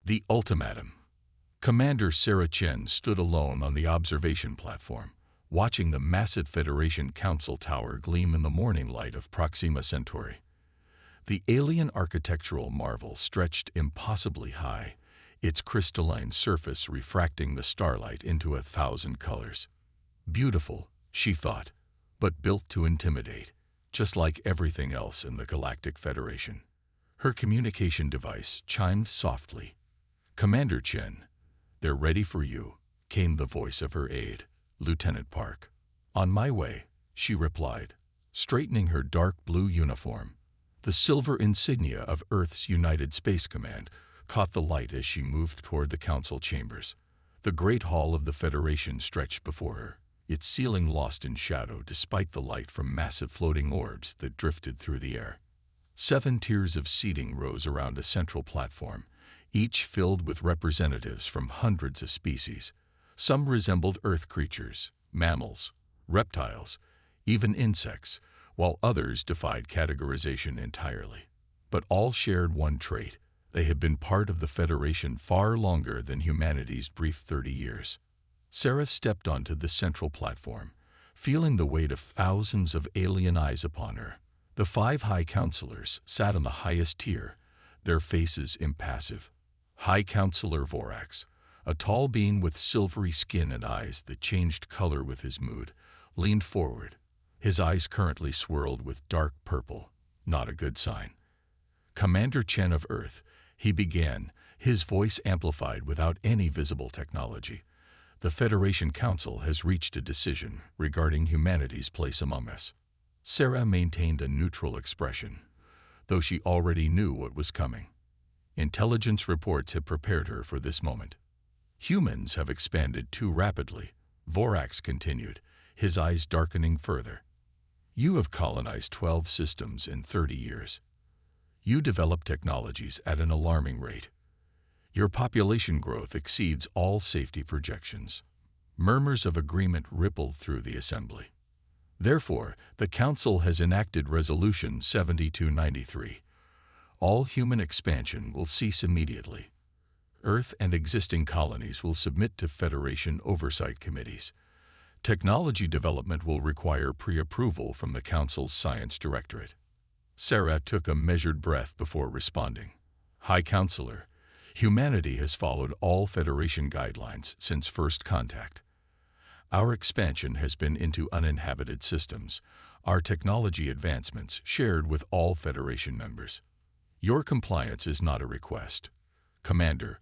The ultimatum. Commander Sarah Chen stood alone on the observation platform, watching the massive Federation Council Tower gleam in the morning light of Proxima Centauri. The alien architectural marvel stretched impossibly high, its crystalline surface refracting the starlight into 1,000 colors. Beautiful, she thought, but built to intimidate, just like everything else in the Galactic Federation. Her communication device chimed softly. "Commander Chen, they're ready for you," came the voice of her aide, Lieutenant Park. "On my way," she replied, straightening her dark blue uniform. The silver insignia of Earth's United Space Command caught the light as she moved toward the council chambers. The great hall of the Federation stretched before her, its ceiling lost in shadow despite the light from massive floating orbs that drifted through the air. 7 tiers of seating rose around a central platform, each filled with representatives from hundreds of species. Some resembled Earth creatures, mammals, reptiles, even insects, while others defied categorization entirely. But all shared one trait: they had been part of the Federation far longer than humanity's brief 30 years. Sarah stepped onto the central platform, feeling the weight of thousands of alien eyes upon her. The 5 high counselors sat on the highest tier, their faces impassive. High Counselor Vorax, a tall being with silvery skin and eyes that changed color with his mood, leaned forward. His eyes currently swirled with dark purple, not a good sign. "Commander Chen of Earth," he began, his voice amplified without any visible technology. "The Federation Council has reached a decision regarding humanity's place among us." Sarah maintained a neutral expression, though she already knew what was coming. Intelligence reports had prepared her for this moment. "Humans have expanded too rapidly," Vorax continued, his eyes darkening further. "You have colonized 12 systems in 30 years. You develop technologies at an alarming rate. Your population growth exceeds all safety projections." Murmurs of agreement rippled through the assembly. "Therefore, the Council has enacted Resolution 7293. All human expansion will cease immediately. Earth and existing colonies will submit to Federation oversight committees. Technology development will require pre-approval from the Council's Science Directorate." Sarah took a measured breath before responding. "High Counselor, humanity has followed all Federation guidelines since first contact. Our expansion has been into uninhabited systems, our technology advancements shared with all Federation members. Your compliance is not a request." "Commander,"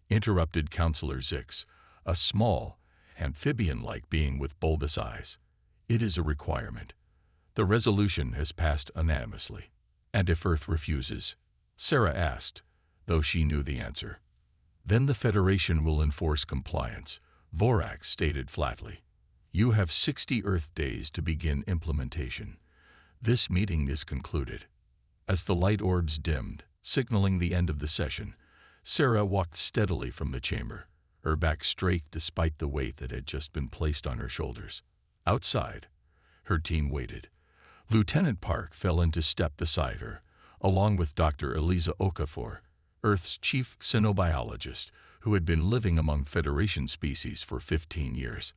interrupted Counselor Zix, a small, amphibian-like being with bulbous eyes, "it is a requirement. The resolution has passed unanimously." "And if Earth refuses?" Sarah asked, though she knew the answer. "Then the Federation will enforce compliance," Vorax stated flatly. "You have 60 Earth days to begin implementation. This meeting is concluded." As the light orbs dimmed, signaling the end of the session, Sarah walked steadily from the chamber, her back straight despite the weight that had just been placed on her shoulders. Outside, her team waited. Lieutenant Park fell into step beside her, along with Dr. Eliza Okafor, Earth's chief xenobiologist, who had been living among Federation species for 15 years.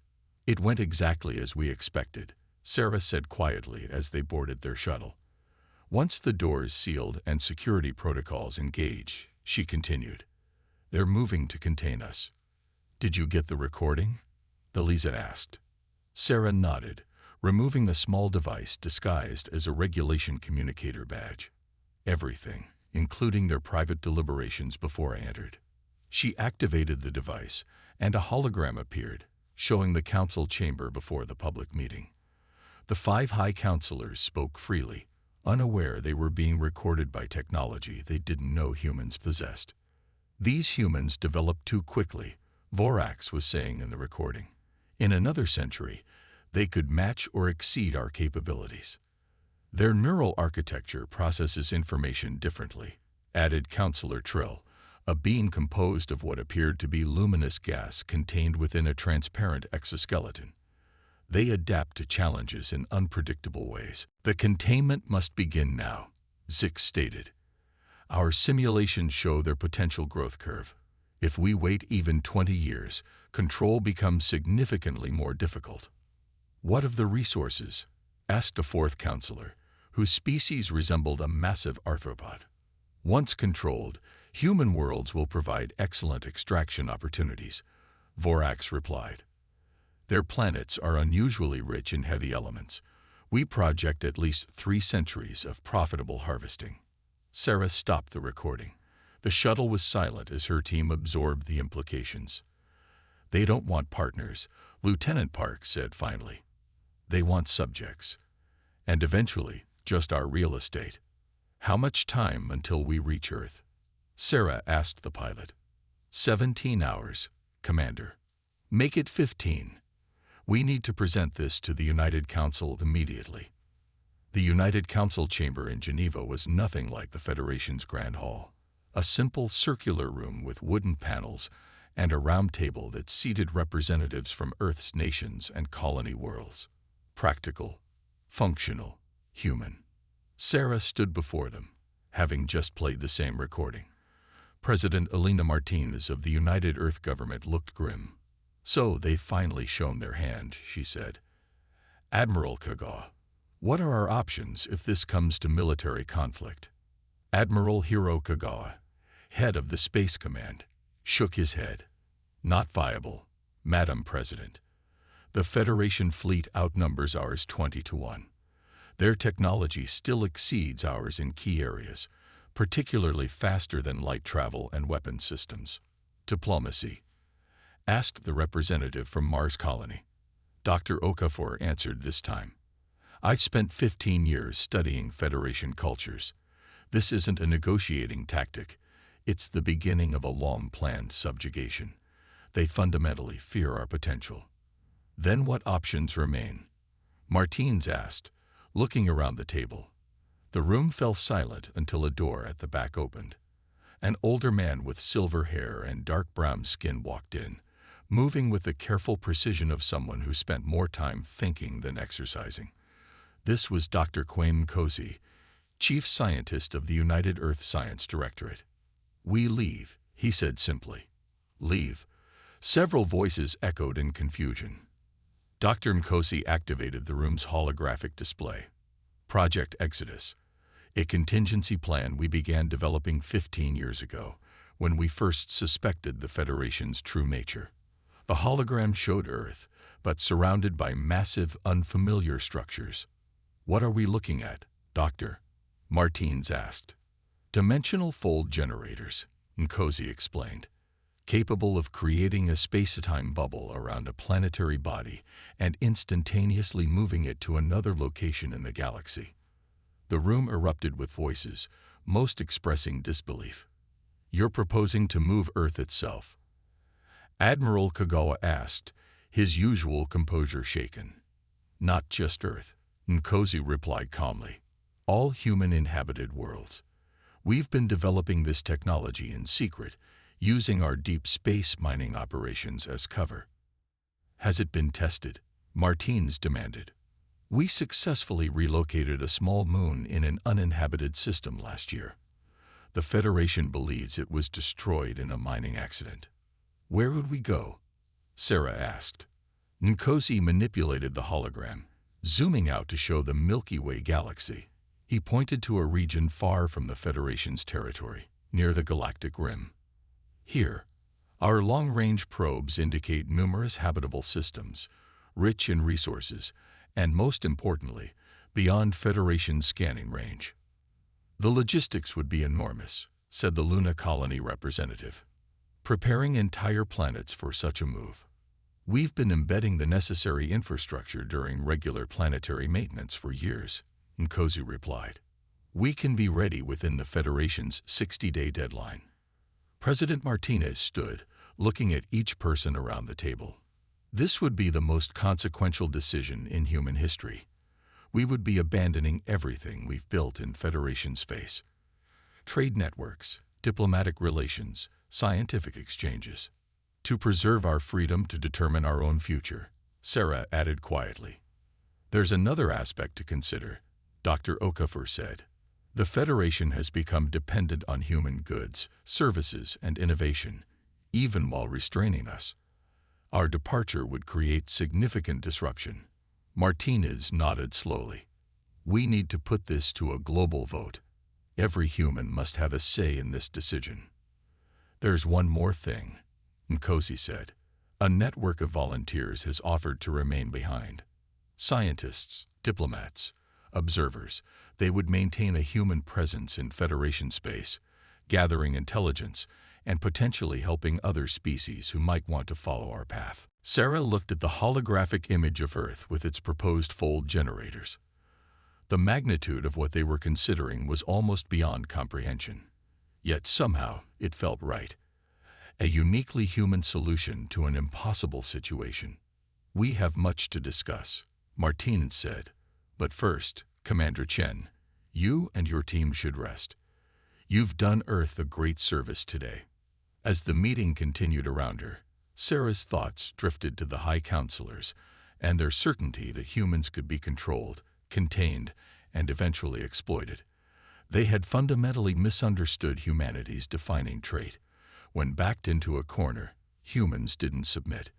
"It went exactly as we expected," Sarah said quietly as they boarded their shuttle. "Once the doors sealed and security protocols engaged," she continued, "they're moving to contain us." "Did you get the recording?" Eliza asked. Sarah nodded, removing the small device disguised as a regulation communicator badge. "Everything, including their private deliberations before I entered." She activated the device, and a hologram appeared, showing the council chamber before the public meeting. The 5 high counselors spoke freely, unaware they were being recorded by technology they didn't know humans possessed. "These humans developed too quickly," Vorax was saying in the recording. "In another century, they could match or exceed our capabilities. Their neural architecture processes information differently," added Counselor Trill, a being composed of what appeared to be luminous gas contained within a transparent exoskeleton. "They adapt to challenges in unpredictable ways." "The containment must begin now," Zix stated. "Our simulations show their potential growth curve. If we wait even 20 years, control becomes significantly more difficult. What of the resources? Asked a fourth counselor, whose species resembled a massive arthropod. Once controlled, human worlds will provide excellent extraction opportunities, Vorax replied. Their planets are unusually rich in heavy elements. We project at least 3 centuries of profitable harvesting. Sarah stopped the recording. The shuttle was silent as her team absorbed the implications. They don't want partners, Lieutenant Park said finally. They want subjects. And eventually, just our real estate. How much time until we reach Earth? Sarah asked the pilot. 17 hours, Commander. Make it 15. We need to present this to the United Council immediately. The United Council chamber in Geneva was nothing like the Federation's Grand Hall. A simple circular room with wooden panels and a round table that seated representatives from Earth's nations and colony worlds. Practical, functional, human. Sarah stood before them, having just played the same recording. President Elena Martinez of the United Earth Government looked grim. So they've finally shown their hand, she said. Admiral Kagawa, what are our options if this comes to military conflict? Admiral Hiro Kagawa, head of the Space Command, shook his head. Not viable, Madam President. The Federation fleet outnumbers ours 20-1. Their technology still exceeds ours in key areas, particularly faster than light travel and weapon systems. Diplomacy? Asked the representative from Mars Colony. Dr. Okafor answered this time. I spent 15 years studying Federation cultures. This isn't a negotiating tactic. It's the beginning of a long-planned subjugation. They fundamentally fear our potential. Then what options remain? Martins asked, looking around the table. The room fell silent until a door at the back opened. An older man with silver hair and dark brown skin walked in, moving with the careful precision of someone who spent more time thinking than exercising. This was Dr. Kwame Cozy, Chief Scientist of the United Earth Science Directorate. We leave, he said simply. Leave. Several voices echoed in confusion. Dr. Nkosi activated the room's holographic display. Project Exodus, a contingency plan we began developing 15 years ago, when we first suspected the Federation's true nature. The hologram showed Earth, but surrounded by massive, unfamiliar structures. What are we looking at, Doctor? Martins asked. Dimensional fold generators, Nkosi explained, capable of creating a space-time bubble around a planetary body and instantaneously moving it to another location in the galaxy. The room erupted with voices, most expressing disbelief. You're proposing to move Earth itself? Admiral Kagawa asked, his usual composure shaken. Not just Earth, Nkosi replied calmly. All human-inhabited worlds. We've been developing this technology in secret, using our deep space mining operations as cover. Has it been tested? Martins demanded. We successfully relocated a small moon in an uninhabited system last year. The Federation believes it was destroyed in a mining accident. Where would we go? Sarah asked. Nkosi manipulated the hologram, zooming out to show the Milky Way galaxy. He pointed to a region far from the Federation's territory, near the galactic rim. Here, our long-range probes indicate numerous habitable systems, rich in resources, and most importantly, beyond Federation scanning range. The logistics would be enormous, said the Luna Colony representative. Preparing entire planets for such a move. We've been embedding the necessary infrastructure during regular planetary maintenance for years, Nkosi replied. We can be ready within the Federation's 60-day deadline. President Martinez stood, looking at each person around the table. This would be the most consequential decision in human history. We would be abandoning everything we've built in Federation space. Trade networks, diplomatic relations, scientific exchanges. To preserve our freedom to determine our own future, Sarah added quietly. There's another aspect to consider, Dr. Okafor said. The Federation has become dependent on human goods, services, and innovation, even while restraining us. Our departure would create significant disruption. Martinez nodded slowly. We need to put this to a global vote. Every human must have a say in this decision. There's one more thing, Nkosi said. A network of volunteers has offered to remain behind. Scientists, diplomats, observers, they would maintain a human presence in Federation space, gathering intelligence and potentially helping other species who might want to follow our path. Sarah looked at the holographic image of Earth with its proposed fold generators. The magnitude of what they were considering was almost beyond comprehension. Yet somehow it felt right. A uniquely human solution to an impossible situation. We have much to discuss, Martinez said. But first, Commander Chen, you and your team should rest. You've done Earth a great service today. As the meeting continued around her, Sarah's thoughts drifted to the High Counselors and their certainty that humans could be controlled, contained, and eventually exploited. They had fundamentally misunderstood humanity's defining trait. When backed into a corner, humans didn't submit.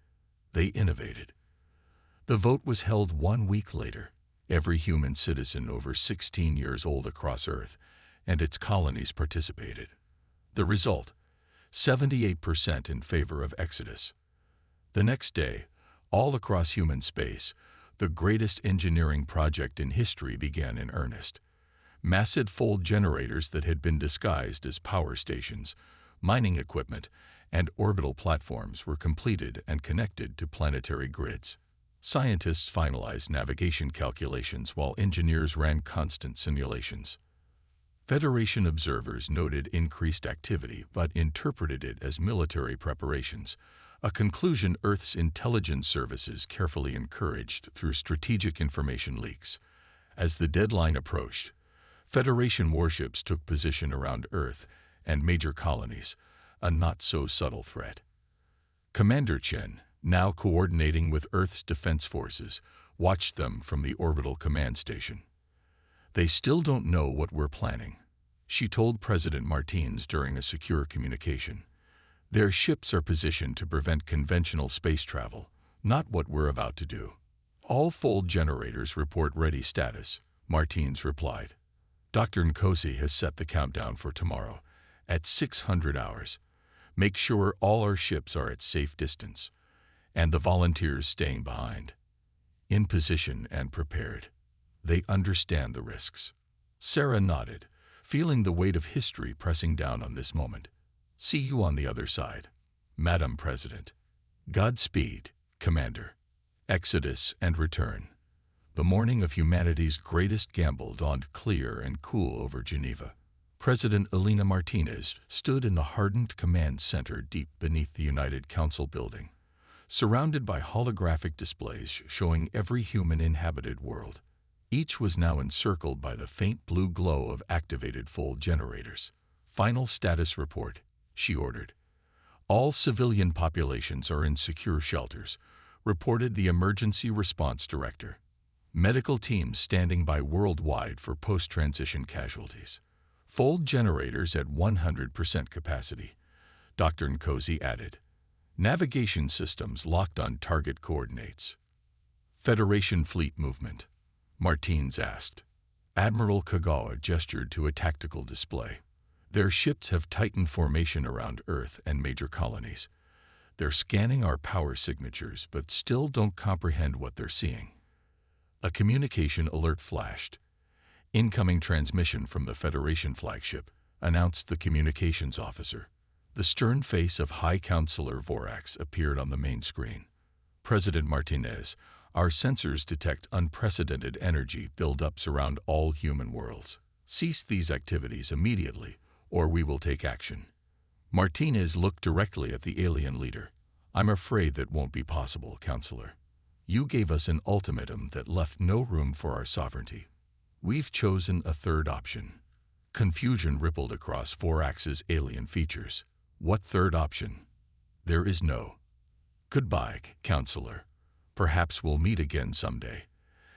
They innovated. The vote was held 1 week later. Every human citizen over 16 years old across Earth and its colonies participated. The result, 78% in favor of Exodus. The next day, all across human space, the greatest engineering project in history began in earnest. Massive fold generators that had been disguised as power stations, mining equipment, and orbital platforms were completed and connected to planetary grids. Scientists finalized navigation calculations while engineers ran constant simulations. Federation observers noted increased activity but interpreted it as military preparations, a conclusion Earth's intelligence services carefully encouraged through strategic information leaks. As the deadline approached, Federation warships took position around Earth and major colonies, a not-so-subtle threat. Commander Chen, now coordinating with Earth's defense forces, watched them from the orbital command station. They still don't know what we're planning, she told President Martinez during a secure communication. Their ships are positioned to prevent conventional space travel, not what we're about to do. All fold generators report ready status, Martinez replied. Dr. Nkosi has set the countdown for tomorrow, at 600 hours. Make sure all our ships are at safe distance, and the volunteers staying behind. In position and prepared. They understand the risks. Sarah nodded, feeling the weight of history pressing down on this moment. See you on the other side, Madam President. Godspeed, Commander. Exodus and return. The morning of humanity's greatest gamble dawned clear and cool over Geneva. President Elena Martinez stood in the hardened command center deep beneath the United Council building, surrounded by holographic displays showing every human inhabited world. Each was now encircled by the faint blue glow of activated fold generators. Final status report, she ordered. All civilian populations are in secure shelters, reported the Emergency Response Director. Medical teams standing by worldwide for post-transition casualties. Fold generators at 100% capacity, Dr. Nkosi added. Navigation systems locked on target coordinates. Federation fleet movement, Martinez asked. Admiral Kagawa gestured to a tactical display. Their ships have tightened formation around Earth and major colonies. They're scanning our power signatures but still don't comprehend what they're seeing. A communication alert flashed. Incoming transmission from the Federation flagship, announced the communications officer. The stern face of High Counselor Vorax appeared on the main screen. President Martinez, our sensors detect unprecedented energy buildups around all human worlds. Cease these activities immediately, or we will take action. Martinez looked directly at the alien leader. I'm afraid that won't be possible, Counselor. You gave us an ultimatum that left no room for our sovereignty. We've chosen a third option. Confusion rippled across Vorax's alien features. What third option? There is no. Goodbye, Counselor. Perhaps we'll meet again someday,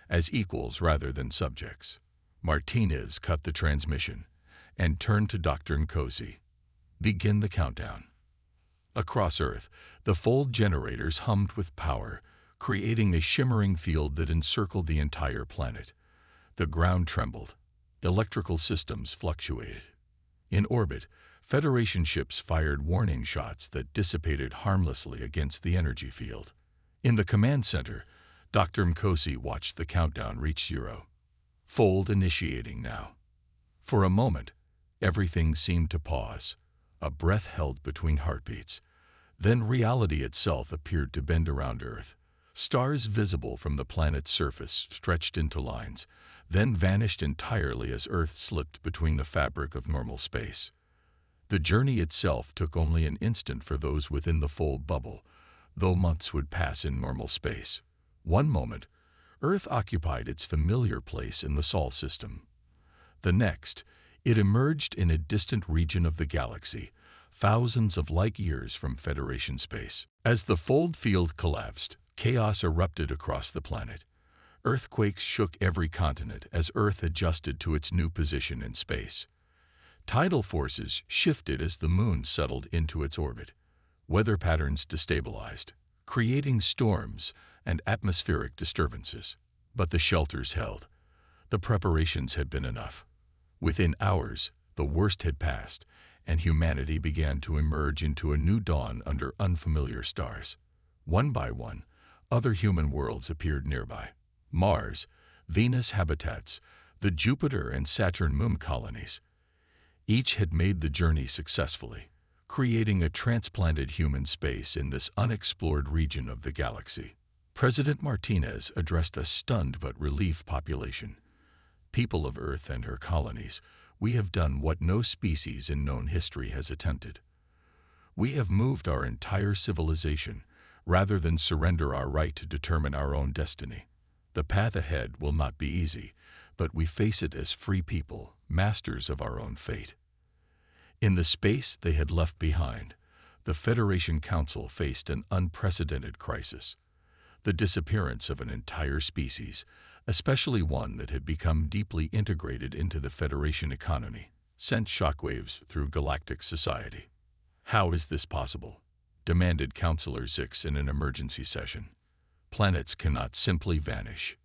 as equals rather than subjects. Martinez cut the transmission and turned to Dr. Nkosi. Begin the countdown. Across Earth, the fold generators hummed with power, creating a shimmering field that encircled the entire planet. The ground trembled. Electrical systems fluctuated. In orbit, Federation ships fired warning shots that dissipated harmlessly against the energy field. In the command center, Dr. Mkosi watched the countdown reach 0. Fold initiating now. For a moment, everything seemed to pause, a breath held between heartbeats. Then reality itself appeared to bend around Earth. Stars visible from the planet's surface stretched into lines, then vanished entirely as Earth slipped between the fabric of normal space. The journey itself took only an instant for those within the fold bubble, though months would pass in normal space. One moment, Earth occupied its familiar place in the Sol system. The next, it emerged in a distant region of the galaxy, thousands of light years from Federation space. As the fold field collapsed, chaos erupted across the planet. Earthquakes shook every continent as Earth adjusted to its new position in space. Tidal forces shifted as the moon settled into its orbit. Weather patterns destabilized, creating storms and atmospheric disturbances. But the shelters held. The preparations had been enough. Within hours, the worst had passed, and humanity began to emerge into a new dawn under unfamiliar stars. One by one, other human worlds appeared nearby. Mars, Venus habitats, the Jupiter and Saturn moon colonies. Each had made the journey successfully, creating a transplanted human space in this unexplored region of the galaxy. President Martinez addressed a stunned but relieved population. People of Earth and her colonies, we have done what no species in known history has attempted. We have moved our entire civilization, rather than surrender our right to determine our own destiny. The path ahead will not be easy, but we face it as free people, masters of our own fate. In the space they had left behind, the Federation Council faced an unprecedented crisis. The disappearance of an entire species, especially one that had become deeply integrated into the Federation economy, sent shockwaves through galactic society. How is this possible? Demanded Counselor Zix in an emergency session. Planets cannot simply vanish.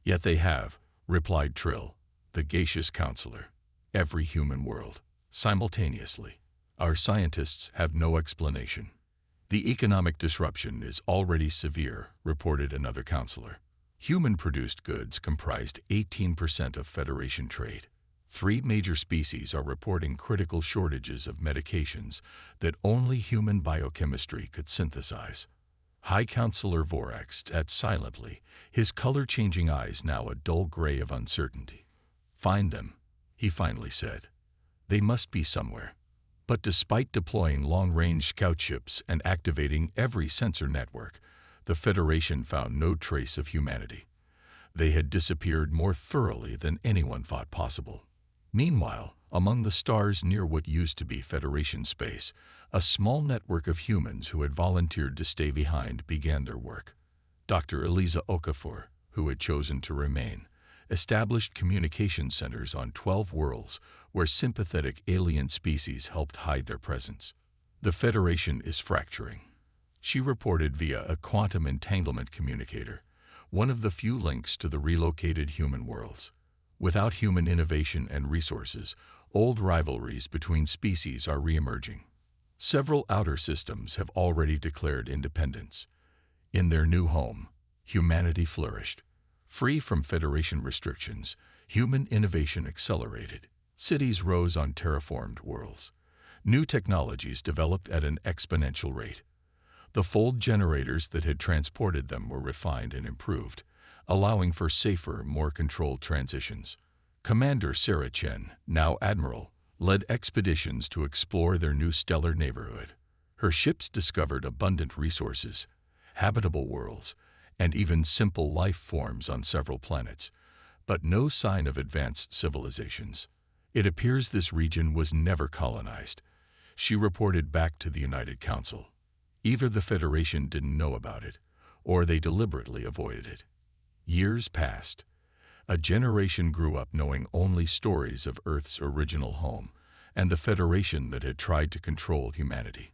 Yet they have, replied Trill, the gaseous counselor. Every human world, simultaneously. Our scientists have no explanation. The economic disruption is already severe, reported another counselor. Human-produced goods comprised 18% of Federation trade. 3 major species are reporting critical shortages of medications that only human biochemistry could synthesize. High Counselor Vorax sat silently, his color-changing eyes now a dull gray of uncertainty. Find them, he finally said. They must be somewhere. But despite deploying long-range scout ships and activating every sensor network, the Federation found no trace of humanity. They had disappeared more thoroughly than anyone thought possible. Meanwhile, among the stars near what used to be Federation space, a small network of humans who had volunteered to stay behind began their work. Dr. Eliza Okafor, who had chosen to remain, established communication centers on 12 worlds where sympathetic alien species helped hide their presence. The Federation is fracturing, she reported via a quantum entanglement communicator, one of the few links to the relocated human worlds. Without human innovation and resources, old rivalries between species are reemerging. Several outer systems have already declared independence. In their new home, humanity flourished. Free from Federation restrictions, human innovation accelerated. Cities rose on terraformed worlds. New technologies developed at an exponential rate. The fold generators that had transported them were refined and improved, allowing for safer, more controlled transitions. Commander Sarah Chen, now Admiral, led expeditions to explore their new stellar neighborhood. Her ships discovered abundant resources, habitable worlds, and even simple life forms on several planets, but no sign of advanced civilizations. It appears this region was never colonized, she reported back to the United Council. Either the Federation didn't know about it, or they deliberately avoided it. Years passed. A generation grew up knowing only stories of Earth's original home and the Federation that had tried to control humanity.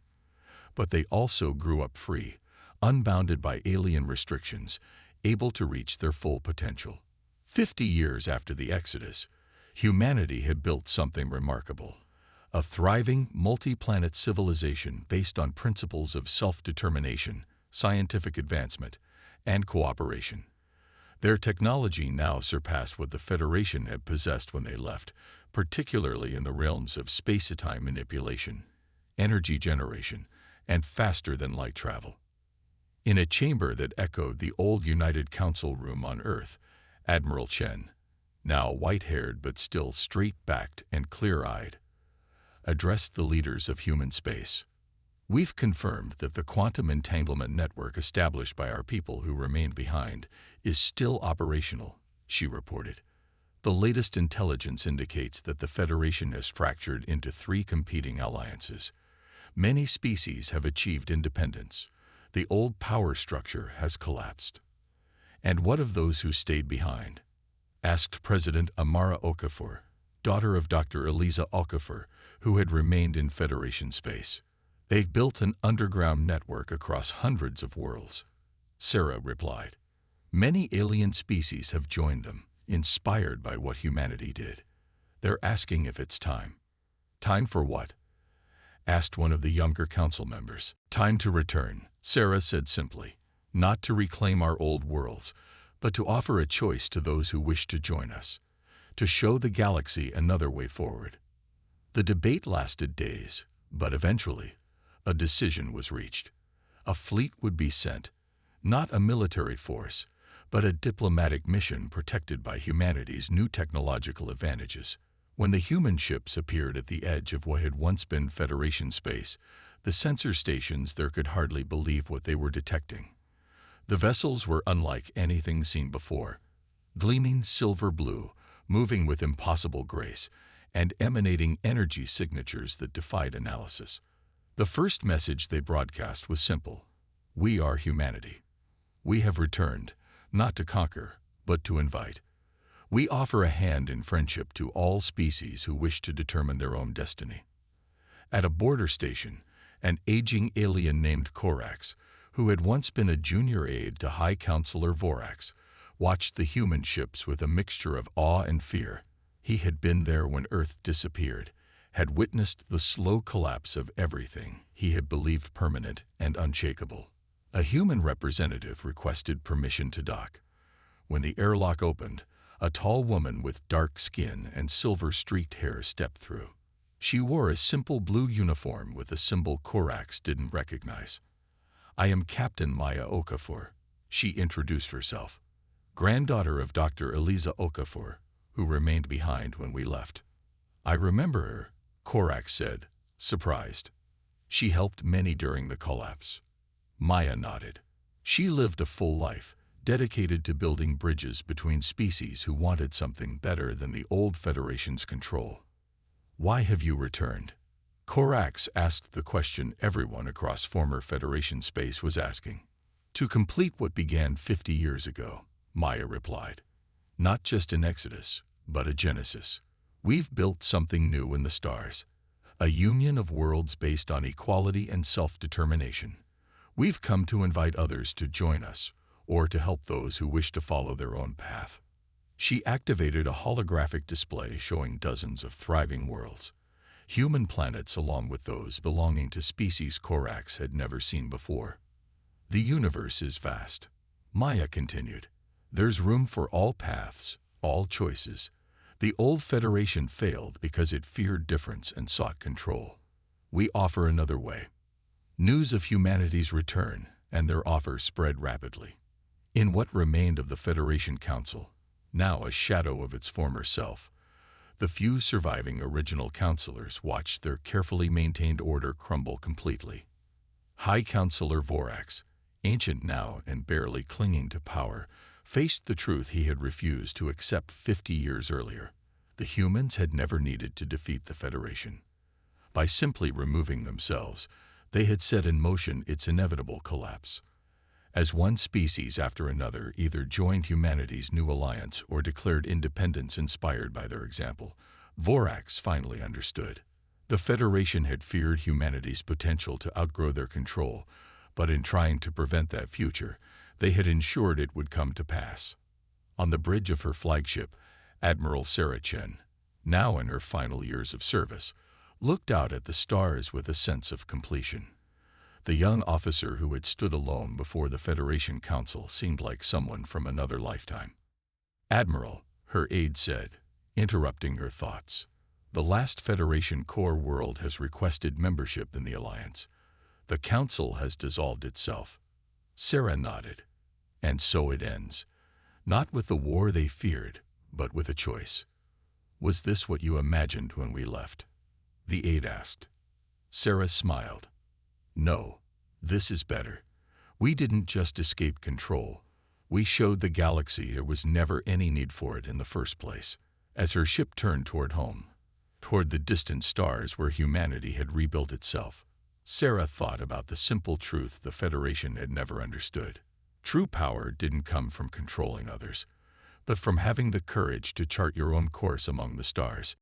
But they also grew up free, unbounded by alien restrictions, able to reach their full potential. 50 years after the Exodus, humanity had built something remarkable. A thriving, multi-planet civilization based on principles of self-determination, scientific advancement, and cooperation. Their technology now surpassed what the Federation had possessed when they left, particularly in the realms of space-time manipulation, energy generation, and faster-than-light travel. In a chamber that echoed the old United Council room on Earth, Admiral Chen, now white-haired but still straight-backed and clear-eyed, addressed the leaders of human space. "We've confirmed that the quantum entanglement network established by our people who remained behind is still operational," she reported. "The latest intelligence indicates that the Federation has fractured into 3 competing alliances. Many species have achieved independence. The old power structure has collapsed." "And what of those who stayed behind?" asked President Amara Okafor, daughter of Dr. Eliza Okafor, who had remained in Federation space. "They've built an underground network across hundreds of worlds," Sarah replied. "Many alien species have joined them, inspired by what humanity did. They're asking if it's time." "Time for what?" asked one of the younger council members. "Time to return," Sarah said simply. "Not to reclaim our old worlds, but to offer a choice to those who wish to join us, to show the galaxy another way forward." The debate lasted days, but eventually, a decision was reached. A fleet would be sent, not a military force, but a diplomatic mission protected by humanity's new technological advantages. When the human ships appeared at the edge of what had once been Federation space, the sensor stations there could hardly believe what they were detecting. The vessels were unlike anything seen before, gleaming silver blue, moving with impossible grace, and emanating energy signatures that defied analysis. The first message they broadcast was simple: "We are humanity. We have returned, not to conquer, but to invite. We offer a hand in friendship to all species who wish to determine their own destiny." At a border station, an aging alien named Korax, who had once been a junior aide to High Counselor Vorax, watched the human ships with a mixture of awe and fear. He had been there when Earth disappeared, had witnessed the slow collapse of everything he had believed permanent and unshakable. A human representative requested permission to dock. When the airlock opened, a tall woman with dark skin and silver-streaked hair stepped through. She wore a simple blue uniform with a symbol Korax didn't recognize. "I am Captain Maya Okafor," she introduced herself. "Granddaughter of Dr. Eliza Okafor, who remained behind when we left." "I remember her," Korax said, surprised. "She helped many during the collapse." Maya nodded. "She lived a full life, dedicated to building bridges between species who wanted something better than the old Federation's control." "Why have you returned?" Korax asked the question everyone across former Federation space was asking. "To complete what began 50 years ago," Maya replied. "Not just an exodus, but a genesis. We've built something new in the stars, a union of worlds based on equality and self-determination. We've come to invite others to join us, or to help those who wish to follow their own path." She activated a holographic display showing dozens of thriving worlds, human planets along with those belonging to species Korax had never seen before. "The universe is vast," Maya continued. "There's room for all paths, all choices. The old Federation failed because it feared difference and sought control. We offer another way." News of humanity's return and their offer spread rapidly. In what remained of the Federation Council, now a shadow of its former self, the few surviving original counselors watched their carefully maintained order crumble completely. High Counselor Vorax, ancient now and barely clinging to power, faced the truth he had refused to accept 50 years earlier. The humans had never needed to defeat the Federation. By simply removing themselves, they had set in motion its inevitable collapse. As one species after another either joined humanity's new alliance or declared independence inspired by their example, Vorax finally understood. The Federation had feared humanity's potential to outgrow their control, but in trying to prevent that future, they had ensured it would come to pass. On the bridge of her flagship, Admiral Sarah Chen, now in her final years of service, looked out at the stars with a sense of completion. The young officer who had stood alone before the Federation Council seemed like someone from another lifetime. "Admiral," her aide said, interrupting her thoughts, "the last Federation core world has requested membership in the Alliance. The Council has dissolved itself." Sarah nodded. "And so it ends. Not with the war they feared, but with a choice." "Was this what you imagined when we left?" the aide asked. Sarah smiled. "No, this is better. We didn't just escape control. We showed the galaxy there was never any need for it in the first place." As her ship turned toward home, toward the distant stars where humanity had rebuilt itself, Sarah thought about the simple truth the Federation had never understood. True power didn't come from controlling others, but from having the courage to chart your own course among the stars.